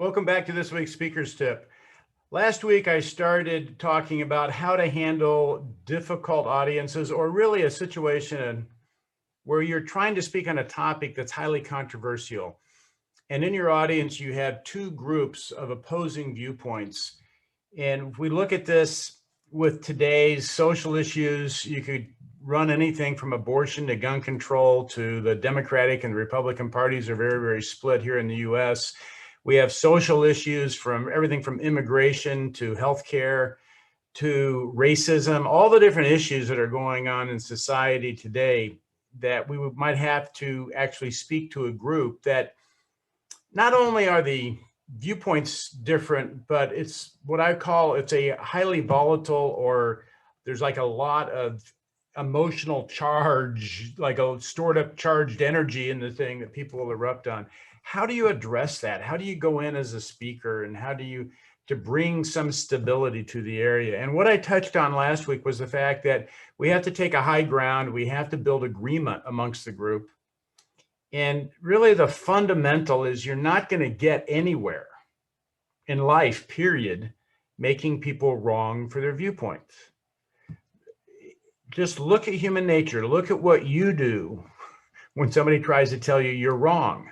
Welcome back to this week's Speaker's Tip. Last week, I started talking about how to handle difficult audiences, or really a situation where you're trying to speak on a topic that's highly controversial. And in your audience, you have two groups of opposing viewpoints. And if we look at this with today's social issues, you could run anything from abortion to gun control to the Democratic and Republican parties are very, very split here in the US. We have social issues from everything from immigration to healthcare to racism, all the different issues that are going on in society today that we might have to actually speak to a group that not only are the viewpoints different, but it's what I call it's a highly volatile, or there's like a lot of emotional charge, like a stored up charged energy in the thing that people will erupt on. How do you address that? How do you go in as a speaker, and how do you to bring some stability to the area? And what I touched on last week was the fact that we have to take a high ground. We have to build agreement amongst the group. And really the fundamental is you're not going to get anywhere in life, period, making people wrong for their viewpoints. Just look at human nature. Look at what you do when somebody tries to tell you you're wrong.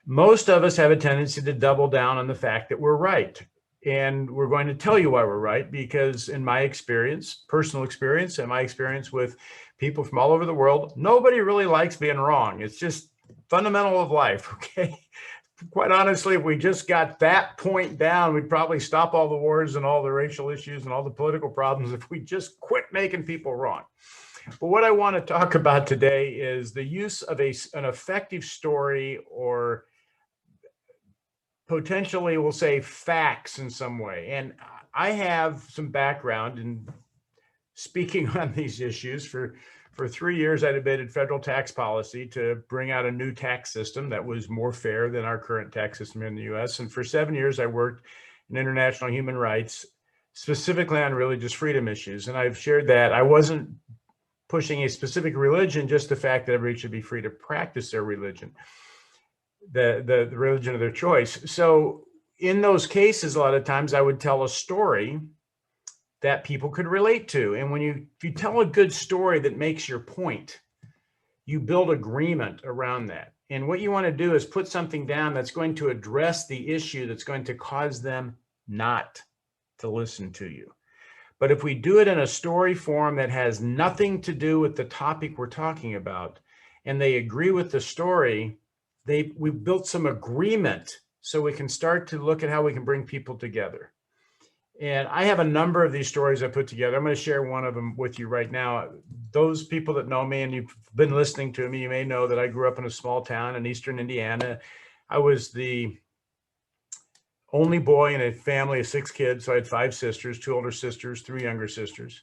Most of us have a tendency to double down on the fact that we're right. And we're going to tell you why we're right, because in my experience, personal experience, and my experience with people from all over the world, nobody really likes being wrong. It's just fundamental of life, okay? Quite honestly, if we just got that point down, we'd probably stop all the wars and all the racial issues and all the political problems if we just quit making people wrong. But what I want to talk about today is the use of an effective story, or potentially we'll say facts in some way. And I have some background in speaking on these issues. For 3 years, I debated federal tax policy to bring out a new tax system that was more fair than our current tax system in the US. And for 7 years, I worked in international human rights, specifically on religious freedom issues. And I've shared that I wasn't pushing a specific religion, just the fact that everybody should be free to practice their religion, the religion of their choice. So in those cases, a lot of times I would tell a story that people could relate to. And if you tell a good story that makes your point, you build agreement around that. And what you want to do is put something down that's going to address the issue that's going to cause them not to listen to you. But if we do it in a story form that has nothing to do with the topic we're talking about, and they agree with the story, we've built some agreement so we can start to look at how we can bring people together. And I have a number of these stories I put together. I'm going to share one of them with you right now. Those people that know me and you've been listening to me, you may know that I grew up in a small town in Eastern Indiana. I was the only boy in a family of 6 kids. So I had 5 sisters, 2 older sisters, 3 younger sisters.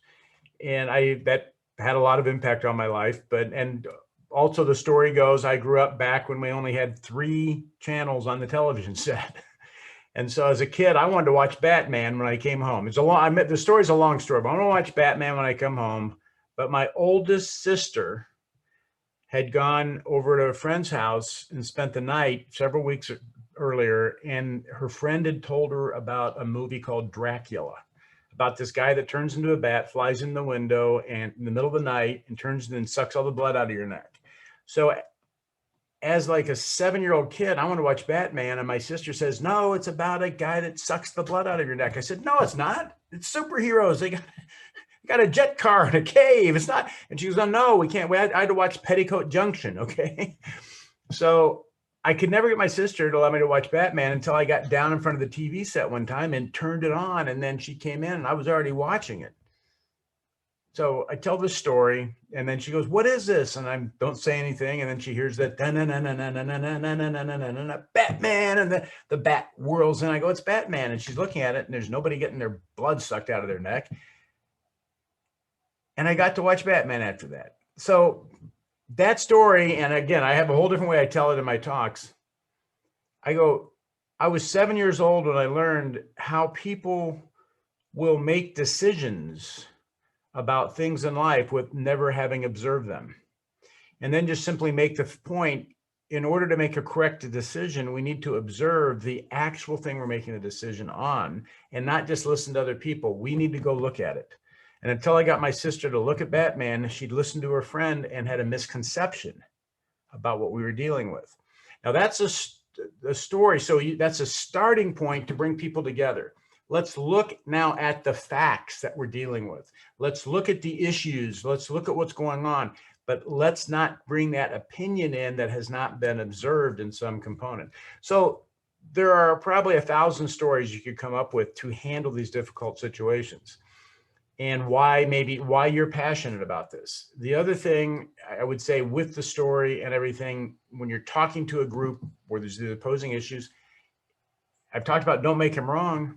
And that had a lot of impact on my life. And also the story goes, I grew up back when we only had 3 channels on the television set. And so as a kid, I wanted to watch Batman when I came home. The story's a long story, but I want to watch Batman when I come home. But my oldest sister had gone over to a friend's house and spent the night several weeks earlier. And her friend had told her about a movie called Dracula, about this guy that turns into a bat, flies in the window and in the middle of the night and and sucks all the blood out of your neck. So as like a 7-year-old kid, I want to watch Batman. And my sister says, no, it's about a guy that sucks the blood out of your neck. I said, no, it's not. It's superheroes. They got a jet car in a cave. It's not. And she goes, oh, no, we can't. I had to watch Petticoat Junction. Okay. So I could never get my sister to allow me to watch Batman until I got down in front of the TV set one time and turned it on. And then she came in and I was already watching it. So I tell this story, and then she goes, what is this? And I don't say anything. And then she hears that Batman, and the bat whirls. And I go, it's Batman. And she's looking at it, and there's nobody getting their blood sucked out of their neck. And I got to watch Batman after that. So that story, and again, I have a whole different way I tell it in my talks. I was 7 years old when I learned how people will make decisions about things in life with never having observed them. And then just simply make the point, in order to make a correct decision, we need to observe the actual thing we're making a decision on and not just listen to other people. We need to go look at it. And until I got my sister to look at Batman, she'd listened to her friend and had a misconception about what we were dealing with. Now that's a story. So that's a starting point to bring people together. Let's look now at the facts that we're dealing with. Let's look at the issues. Let's look at what's going on, but let's not bring that opinion in that has not been observed in some component. So there are probably 1,000 stories you could come up with to handle these difficult situations, and why you're passionate about this. The other thing I would say with the story and everything, when you're talking to a group where there's the opposing issues, I've talked about don't make them wrong,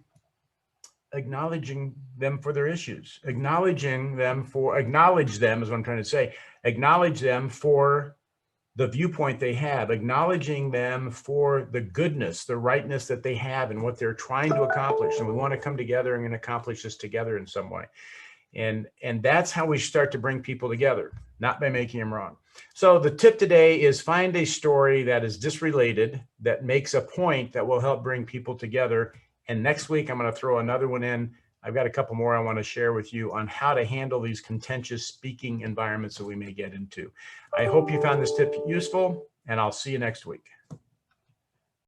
acknowledging them for their issues, acknowledge them is what I'm trying to say, acknowledge them for the viewpoint they have, acknowledging them for the goodness, the rightness that they have and what they're trying to accomplish. And we want to come together and accomplish this together in some way. And that's how we start to bring people together, not by making them wrong. So the tip today is find a story that is disrelated, that makes a point that will help bring people together. And next week, I'm going to throw another one in. I've got a couple more I want to share with you on how to handle these contentious speaking environments that we may get into. I hope you found this tip useful, and I'll see you next week.